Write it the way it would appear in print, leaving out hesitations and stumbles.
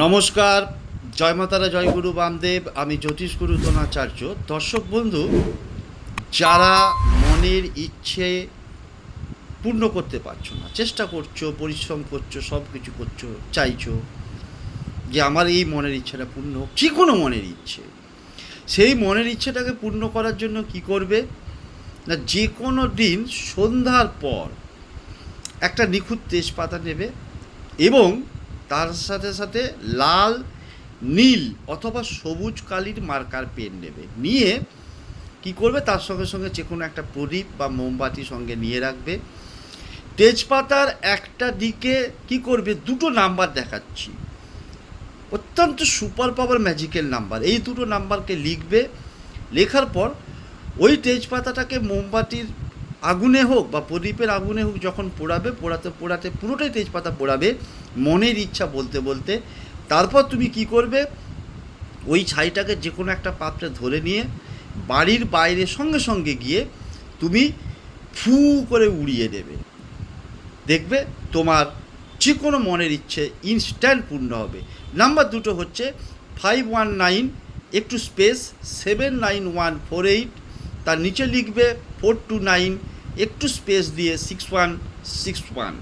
নমস্কার, জয় মাতারা, জয় গুরু বামদেব। আমি জ্যোতিষ গুরু দ্রোণাচার্য। দর্শক বন্ধু, যারা মনের ইচ্ছে পূর্ণ করতে পারছো না, চেষ্টা করছো, পরিশ্রম করছো, সব কিছু করছো, চাইছো যে আমার এই মনের ইচ্ছেটা পূর্ণ হোক, যে কোনো মনের ইচ্ছে, সেই মনের ইচ্ছেটাকে পূর্ণ করার জন্য কি করবে না, যে কোনো দিন সন্ধ্যার পর একটা নিখুঁত তেজপাতা নেবে এবং তার সাথে সাথে লাল, নীল অথবা সবুজ কালির মার্কার পেন নেবে। নিয়ে কি করবে, তার সঙ্গে সঙ্গে যে কোনো একটা প্রদীপ বা মোমবাতি সঙ্গে নিয়ে রাখবে। তেজপাতার একটা দিকে কি করবে, দুটো নাম্বার দেখাচ্ছি, অত্যন্ত সুপার পাওয়ার ম্যাজিক্যাল নাম্বার। এই দুটো নাম্বারকে লিখবে। লেখার পর ওই তেজপাতাটাকে মোমবাতির আগুনে হোক বা প্রদীপের আগুনে হোক যখন পোড়াবে, পোড়াতে পোড়াতে পুরোটাই তেজপাতা পোড়াবে মনের ইচ্ছা বলতে বলতে। তারপর তুমি কি করবে, ওই ছাইটাকে যে কোনো একটা পাত্রে ধরে নিয়ে বাড়ির বাইরে সঙ্গে সঙ্গে গিয়ে তুমি ফু করে উড়িয়ে দেবে। দেখবে তোমার যে কোনো মনের ইচ্ছে ইনস্ট্যান্ট পূর্ণ হবে। নাম্বার দুটো হচ্ছে 519 একটু স্পেস 79148, তার নিচে লিখবে 429 একটু স্পেস দিয়ে 6161।